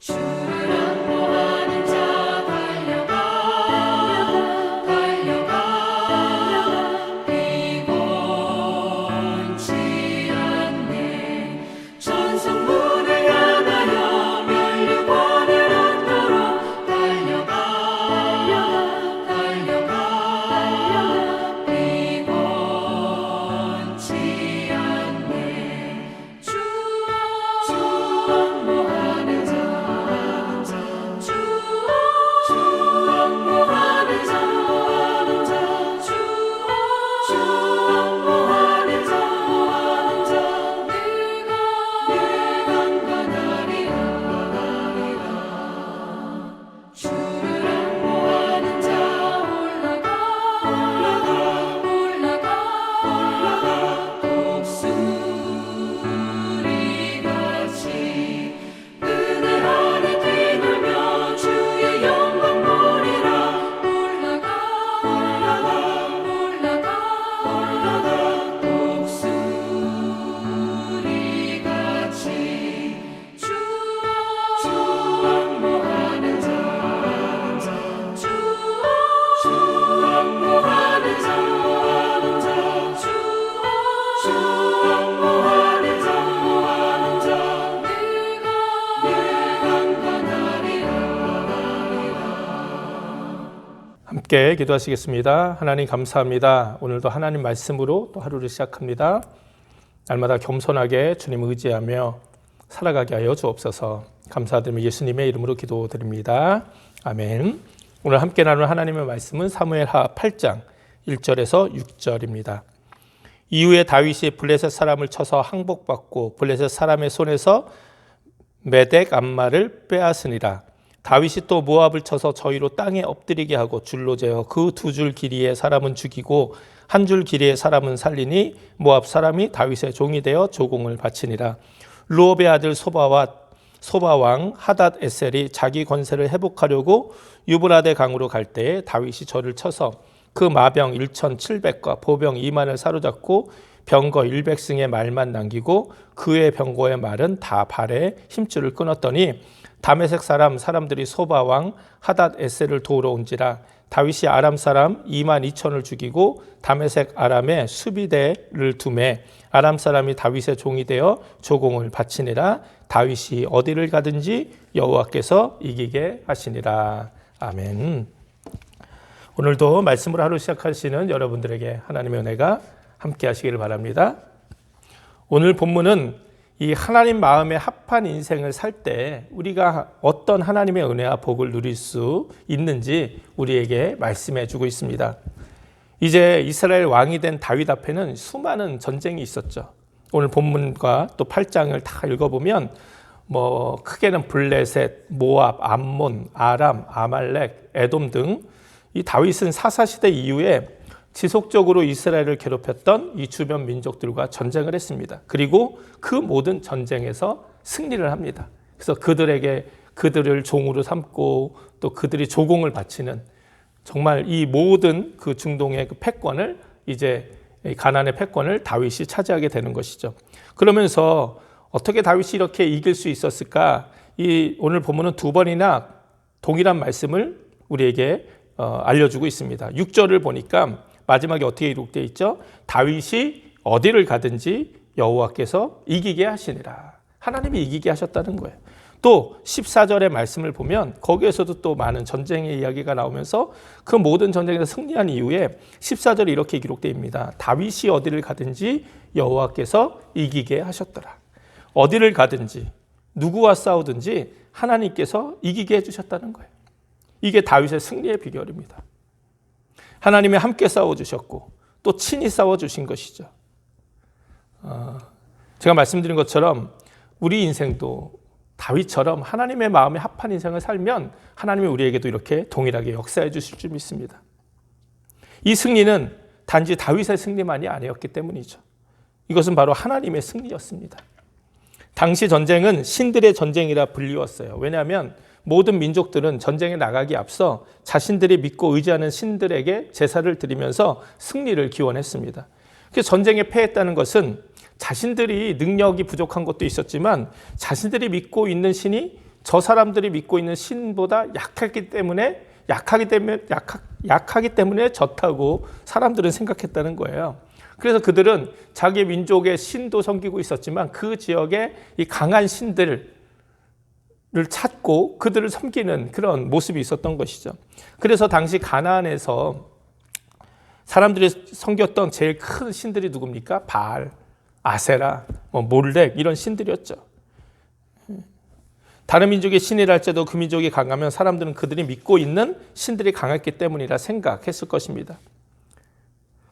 항모하는 자 달려가 피곤치 않네. 천성문을 향하여 면류관을 얻도록 달려가 피곤치 않네. 주 항모하는 자 항모하는 자 내가 강건하리라. 주를 항모하는 자 올라가 독수리같이 그늘 아래 뛰놀며 주의 영광 보리라. 올라가 독수리같이 주 항모하는 자 항모하는 자 내가 강건하리라. 함께 기도하시겠습니다. 하나님 감사합니다. 오늘도 하나님 말씀으로 또 하루를 시작합니다. 날마다 겸손하게 주님 의지하며 살아가게 하여 주옵소서. 감사드리며 예수님의 이름으로 기도드립니다. 아멘. 오늘 함께 나눌 하나님의 말씀은 사무엘하 8장 1절에서 6절입니다. 이후에 다윗이 블레셋 사람을 쳐서 항복받고 블레셋 사람의 손에서 메덱 암마를 빼앗으니라. 다윗이 또 모압을 쳐서 저희로 땅에 엎드리게 하고 줄로 재어 그 두 줄 길이의 사람은 죽이고 한 줄 길이의 사람은 살리니 모압 사람이 다윗의 종이 되어 조공을 바치니라. 루옵의 아들 소바왕 하닷 에셀이 자기 권세를 회복하려고 유브라데 강으로 갈 때에 다윗이 저를 쳐서 그 마병 1,700과 보병 2만을 사로잡고 병거 100승의 말만 남기고 그의 병거의 말은 다 발에 힘줄을 끊었더니 다메섹 사람들이 소바왕 하닷 에셀을 도우러 온지라. 다윗이 아람 사람 2만 2천을 죽이고 다메섹 아람에 수비대를 두매 아람 사람이 다윗의 종이 되어 조공을 바치니라. 다윗이 어디를 가든지 여호와께서 이기게 하시니라. 아멘. 오늘도 말씀으로 하루 시작하시는 여러분들에게 하나님의 은혜가 함께 하시기를 바랍니다. 오늘 본문은 이 하나님 마음에 합한 인생을 살 때 우리가 어떤 하나님의 은혜와 복을 누릴 수 있는지 우리에게 말씀해 주고 있습니다. 이제 이스라엘 왕이 된 다윗 앞에는 수많은 전쟁이 있었죠. 오늘 본문과 또 8장을 다 읽어보면 크게는 블레셋, 모압, 암몬, 아람, 아말렉, 에돔 등 이 다윗은 사사시대 이후에 지속적으로 이스라엘을 괴롭혔던 이 주변 민족들과 전쟁을 했습니다. 그리고 그 모든 전쟁에서 승리를 합니다. 그래서 그들을 종으로 삼고 또 그들이 조공을 바치는 정말 이 모든 그 중동의 그 패권을 이제 가나안의 패권을 다윗이 차지하게 되는 것이죠. 그러면서 어떻게 다윗이 이렇게 이길 수 있었을까? 이 오늘 본문은 두 번이나 동일한 말씀을 우리에게 알려주고 있습니다. 6절을 보니까 마지막에 어떻게 기록되어 있죠? 다윗이 어디를 가든지 여호와께서 이기게 하시니라. 하나님이 이기게 하셨다는 거예요. 또 14절의 말씀을 보면 거기에서도 또 많은 전쟁의 이야기가 나오면서 그 모든 전쟁에서 승리한 이후에 14절에 이렇게 기록되어 있습니다. 다윗이 어디를 가든지 여호와께서 이기게 하셨더라. 어디를 가든지 누구와 싸우든지 하나님께서 이기게 해주셨다는 거예요. 이게 다윗의 승리의 비결입니다. 하나님이 함께 싸워주셨고 또 친히 싸워주신 것이죠. 제가 말씀드린 것처럼 우리 인생도 다윗처럼 하나님의 마음에 합한 인생을 살면 하나님이 우리에게도 이렇게 동일하게 역사해 주실 줄 믿습니다. 이 승리는 단지 다윗의 승리만이 아니었기 때문이죠. 이것은 바로 하나님의 승리였습니다. 당시 전쟁은 신들의 전쟁이라 불리웠어요. 왜냐하면 모든 민족들은 전쟁에 나가기 앞서 자신들이 믿고 의지하는 신들에게 제사를 드리면서 승리를 기원했습니다. 그래서 전쟁에 패했다는 것은 자신들이 능력이 부족한 것도 있었지만 자신들이 믿고 있는 신이 저 사람들이 믿고 있는 신보다 약하기 때문에 좋다고 사람들은 생각했다는 거예요. 그래서 그들은 자기 민족의 신도 섬기고 있었지만 그 지역에 이 강한 신들을 찾고 그들을 섬기는 그런 모습이 있었던 것이죠. 그래서 당시 가나안에서 사람들이 섬겼던 제일 큰 신들이 누굽니까? 바알, 아세라, 몰렉 이런 신들이었죠. 다른 민족의 신이랄지라도 그 민족이 강하면 사람들은 그들이 믿고 있는 신들이 강했기 때문이라 생각했을 것입니다.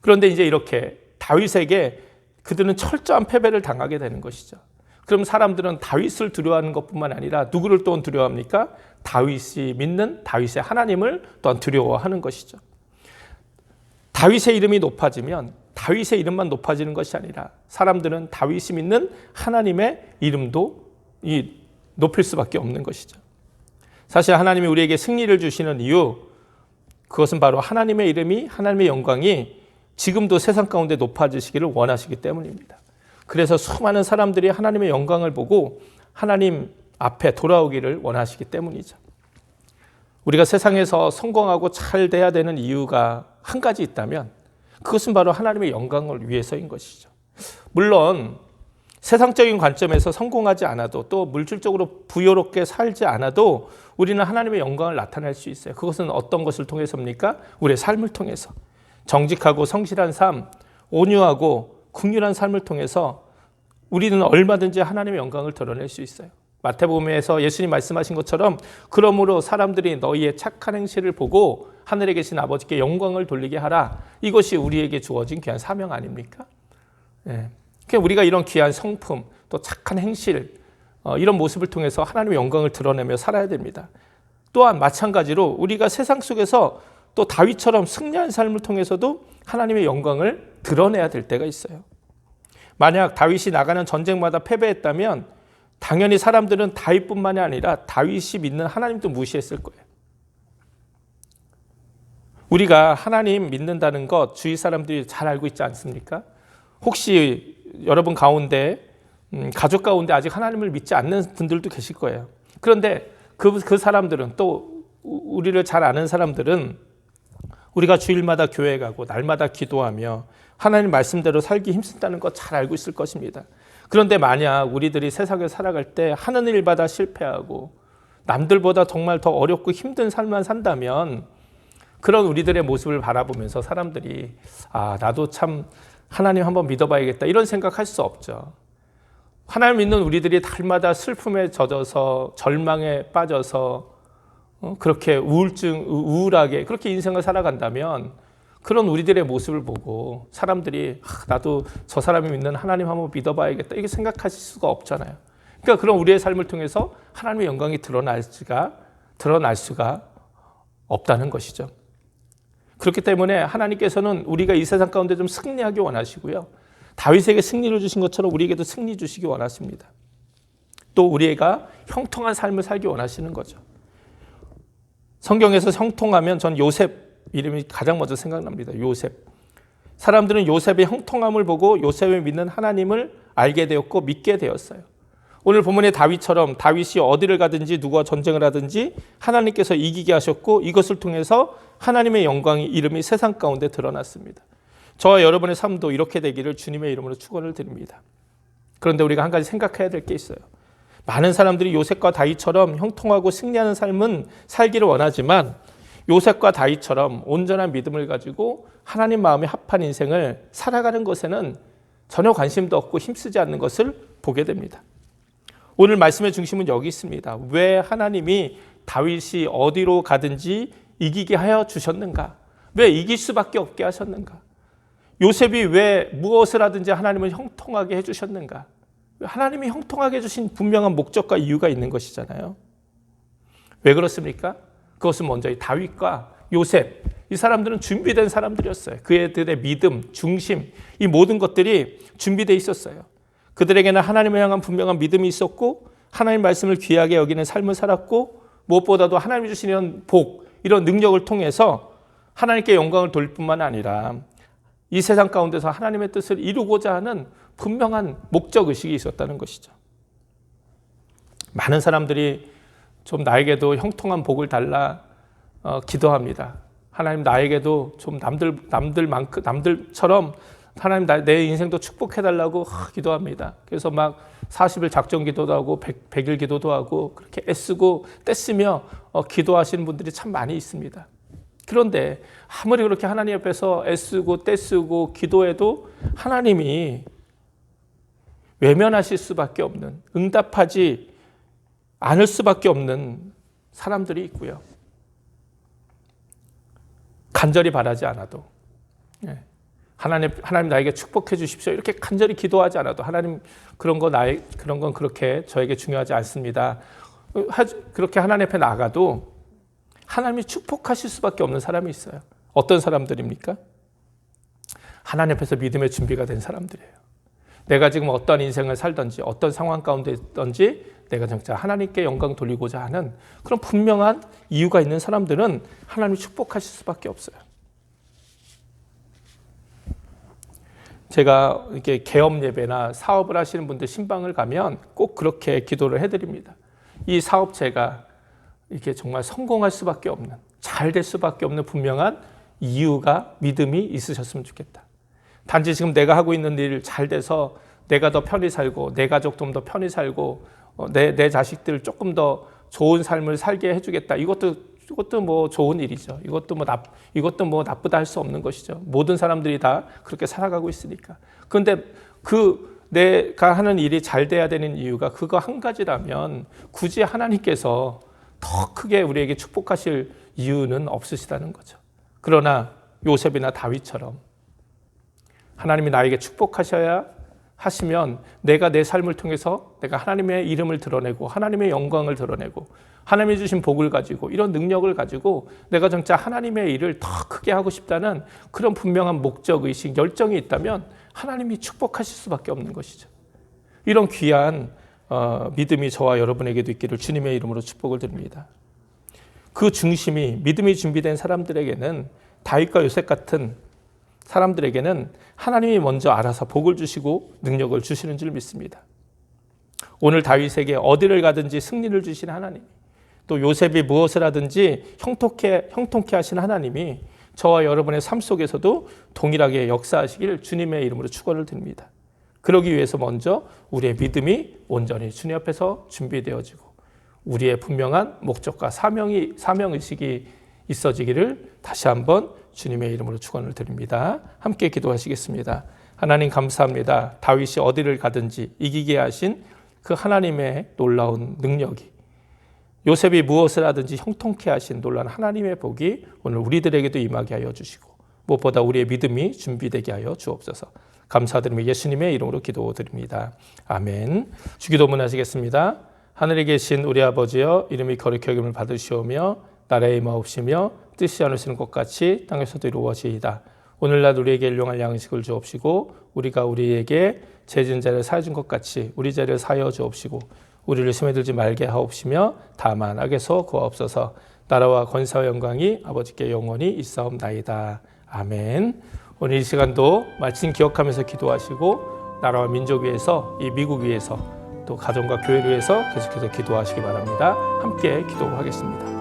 그런데 이제 이렇게 다윗에게 그들은 철저한 패배를 당하게 되는 것이죠. 그럼 사람들은 다윗을 두려워하는 것뿐만 아니라 누구를 또한 두려워합니까? 다윗이 믿는 다윗의 하나님을 또한 두려워하는 것이죠. 다윗의 이름이 높아지면 다윗의 이름만 높아지는 것이 아니라 사람들은 다윗이 믿는 하나님의 이름도 높일 수밖에 없는 것이죠. 사실 하나님이 우리에게 승리를 주시는 이유, 그것은 바로 하나님의 이름이, 하나님의 영광이 지금도 세상 가운데 높아지시기를 원하시기 때문입니다. 그래서 수많은 사람들이 하나님의 영광을 보고 하나님 앞에 돌아오기를 원하시기 때문이죠. 우리가 세상에서 성공하고 잘 돼야 되는 이유가 한 가지 있다면 그것은 바로 하나님의 영광을 위해서인 것이죠. 물론 세상적인 관점에서 성공하지 않아도 또 물질적으로 부유롭게 살지 않아도 우리는 하나님의 영광을 나타낼 수 있어요. 그것은 어떤 것을 통해서입니까? 우리의 삶을 통해서. 정직하고 성실한 삶, 온유하고 긍휼한 삶을 통해서 우리는 얼마든지 하나님의 영광을 드러낼 수 있어요. 마태복음에서 예수님 말씀하신 것처럼 그러므로 사람들이 너희의 착한 행실을 보고 하늘에 계신 아버지께 영광을 돌리게 하라. 이것이 우리에게 주어진 귀한 사명 아닙니까? 네. 우리가 이런 귀한 성품, 또 착한 행실, 이런 모습을 통해서 하나님의 영광을 드러내며 살아야 됩니다. 또한 마찬가지로 우리가 세상 속에서 또 다윗처럼 승리한 삶을 통해서도 하나님의 영광을 드러내야 될 때가 있어요. 만약 다윗이 나가는 전쟁마다 패배했다면 당연히 사람들은 다윗뿐만이 아니라 다윗이 믿는 하나님도 무시했을 거예요. 우리가 하나님 믿는다는 것 주위 사람들이 잘 알고 있지 않습니까? 혹시 여러분 가운데 가족 가운데 아직 하나님을 믿지 않는 분들도 계실 거예요. 그런데 그 사람들은 또 우리를 잘 아는 사람들은 우리가 주일마다 교회 가고 날마다 기도하며 하나님 말씀대로 살기 힘쓴다는 거 잘 알고 있을 것입니다. 그런데 만약 우리들이 세상에 살아갈 때 하는 일마다 실패하고 남들보다 정말 더 어렵고 힘든 삶만 산다면 그런 우리들의 모습을 바라보면서 사람들이 나도 참 하나님 한번 믿어봐야겠다 이런 생각할 수 없죠. 하나님 믿는 우리들이 달마다 슬픔에 젖어서 절망에 빠져서 그렇게 우울하게 그렇게 인생을 살아간다면 그런 우리들의 모습을 보고 사람들이 나도 저 사람이 믿는 하나님 한번 믿어봐야겠다 이렇게 생각하실 수가 없잖아요. 그러니까 그런 우리의 삶을 통해서 하나님의 영광이 드러날 수가 없다는 것이죠. 그렇기 때문에 하나님께서는 우리가 이 세상 가운데 좀 승리하기 원하시고요. 다윗에게 승리를 주신 것처럼 우리에게도 승리 주시기 원하십니다. 또 우리가 형통한 삶을 살기 원하시는 거죠. 성경에서 형통하면 전 요셉 이름이 가장 먼저 생각납니다. 요셉. 사람들은 요셉의 형통함을 보고 요셉을 믿는 하나님을 알게 되었고 믿게 되었어요. 오늘 본문의 다윗처럼 다윗이 어디를 가든지 누구와 전쟁을 하든지 하나님께서 이기게 하셨고 이것을 통해서 하나님의 영광의 이름이 세상 가운데 드러났습니다. 저와 여러분의 삶도 이렇게 되기를 주님의 이름으로 축원을 드립니다. 그런데 우리가 한 가지 생각해야 될 게 있어요. 많은 사람들이 요셉과 다윗처럼 형통하고 승리하는 삶은 살기를 원하지만 요셉과 다윗처럼 온전한 믿음을 가지고 하나님 마음에 합한 인생을 살아가는 것에는 전혀 관심도 없고 힘쓰지 않는 것을 보게 됩니다. 오늘 말씀의 중심은 여기 있습니다. 왜 하나님이 다윗이 어디로 가든지 이기게 하여 주셨는가? 왜 이길 수밖에 없게 하셨는가? 요셉이 왜 무엇을 하든지 하나님은 형통하게 해주셨는가? 하나님이 형통하게 해주신 분명한 목적과 이유가 있는 것이잖아요. 왜 그렇습니까? 그것은 먼저 이 다윗과 요셉, 이 사람들은 준비된 사람들이었어요. 그들의 믿음, 중심, 이 모든 것들이 준비되어 있었어요. 그들에게는 하나님을 향한 분명한 믿음이 있었고 하나님 말씀을 귀하게 여기는 삶을 살았고 무엇보다도 하나님이 주시는 복, 이런 능력을 통해서 하나님께 영광을 돌릴 뿐만 아니라 이 세상 가운데서 하나님의 뜻을 이루고자 하는 분명한 목적의식이 있었다는 것이죠. 많은 사람들이 좀 나에게도 형통한 복을 달라 기도합니다. 하나님 나에게도 좀 남들처럼 하나님 내 인생도 축복해달라고 기도합니다. 그래서 막 40일 작정 기도도 하고 100일 기도도 하고 그렇게 애쓰고 떼쓰며 기도하시는 분들이 참 많이 있습니다. 그런데 아무리 그렇게 하나님 앞에서 애쓰고 떼쓰고 기도해도 하나님이 외면하실 수밖에 없는, 응답하지 않을 수밖에 없는 사람들이 있고요. 간절히 바라지 않아도, 하나님 나에게 축복해 주십시오. 이렇게 간절히 기도하지 않아도 하나님 그런 건 그렇게 저에게 중요하지 않습니다. 그렇게 하나님 앞에 나가도 하나님이 축복하실 수밖에 없는 사람이 있어요. 어떤 사람들입니까? 하나님 앞에서 믿음의 준비가 된 사람들이에요. 내가 지금 어떤 인생을 살든지 어떤 상황 가운데 있든지 내가 진짜 하나님께 영광 돌리고자 하는 그런 분명한 이유가 있는 사람들은 하나님이 축복하실 수밖에 없어요. 제가 이렇게 개업 예배나 사업을 하시는 분들 신방을 가면 꼭 그렇게 기도를 해드립니다. 이 사업체가 이렇게 정말 성공할 수밖에 없는, 잘 될 수밖에 없는 분명한 이유가, 믿음이 있으셨으면 좋겠다. 단지 지금 내가 하고 있는 일 잘 돼서 내가 더 편히 살고 내 가족 좀 더 편히 살고 내 자식들 조금 더 좋은 삶을 살게 해주겠다. 이것도 뭐 좋은 일이죠. 이것도 뭐 나쁘다 할 수 없는 것이죠. 모든 사람들이 다 그렇게 살아가고 있으니까. 그런데 내가 하는 일이 잘 돼야 되는 이유가 그거 한 가지라면 굳이 하나님께서 더 크게 우리에게 축복하실 이유는 없으시다는 거죠. 그러나 요셉이나 다윗처럼 하나님이 나에게 축복하셔야 하시면 내가 내 삶을 통해서 내가 하나님의 이름을 드러내고 하나님의 영광을 드러내고 하나님이 주신 복을 가지고 이런 능력을 가지고 내가 진짜 하나님의 일을 더 크게 하고 싶다는 그런 분명한 목적의식, 열정이 있다면 하나님이 축복하실 수밖에 없는 것이죠. 이런 귀한 믿음이 저와 여러분에게도 있기를 주님의 이름으로 축복을 드립니다. 그 중심이 믿음이 준비된 사람들에게는 다윗과 요셉 같은 사람들에게는 하나님이 먼저 알아서 복을 주시고 능력을 주시는 줄 믿습니다. 오늘 다윗에게 어디를 가든지 승리를 주신 하나님, 또 요셉이 무엇을 하든지 형통케 하신 하나님이 저와 여러분의 삶 속에서도 동일하게 역사하시길 주님의 이름으로 축원을 드립니다. 그러기 위해서 먼저 우리의 믿음이 온전히 주님 앞에서 준비되어지고 우리의 분명한 목적과 사명의식이 있어지기를 다시 한번 주님의 이름으로 축원을 드립니다. 함께 기도하시겠습니다. 하나님 감사합니다. 다윗이 어디를 가든지 이기게 하신 그 하나님의 놀라운 능력이, 요셉이 무엇을 하든지 형통케 하신 놀라운 하나님의 복이 오늘 우리들에게도 임하게 하여 주시고 무엇보다 우리의 믿음이 준비되게 하여 주옵소서. 감사드리며 예수님의 이름으로 기도드립니다. 아멘. 주기도문 하시겠습니다. 하늘에 계신 우리 아버지여, 이름이 거룩히 여김을 받으시오며 나라의 임하옵시며 뜻이 않으시는 것 같이 땅에서도 이루어지이다. 오늘날 우리에게 일용할 양식을 주옵시고 우리가 우리에게 죄진 자를 사해 준 것 같이 우리 죄를 사하여 주옵시고 우리를 시험에 들지 말게 하옵시며 다만 악에서 구하옵소서. 나라와 권세와 영광이 아버지께 영원히 있사옵나이다. 아멘. 오늘 이 시간도 말씀 기억하면서 기도하시고 나라와 민족 위해서, 이 미국 위해서, 또 가정과 교회를 위해서 계속해서 기도하시기 바랍니다. 함께 기도하겠습니다.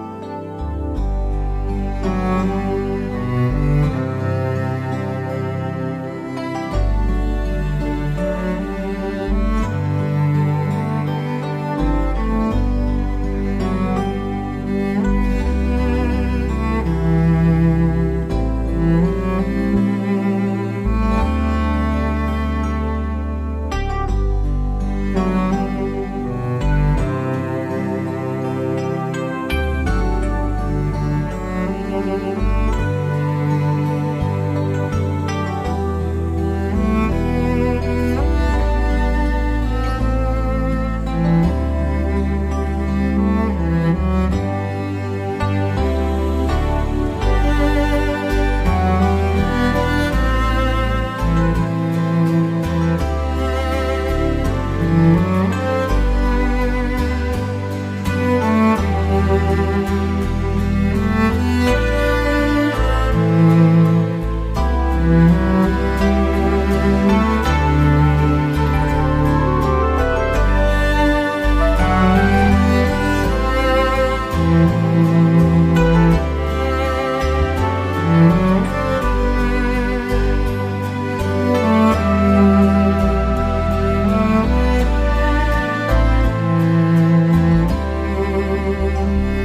주옵소서.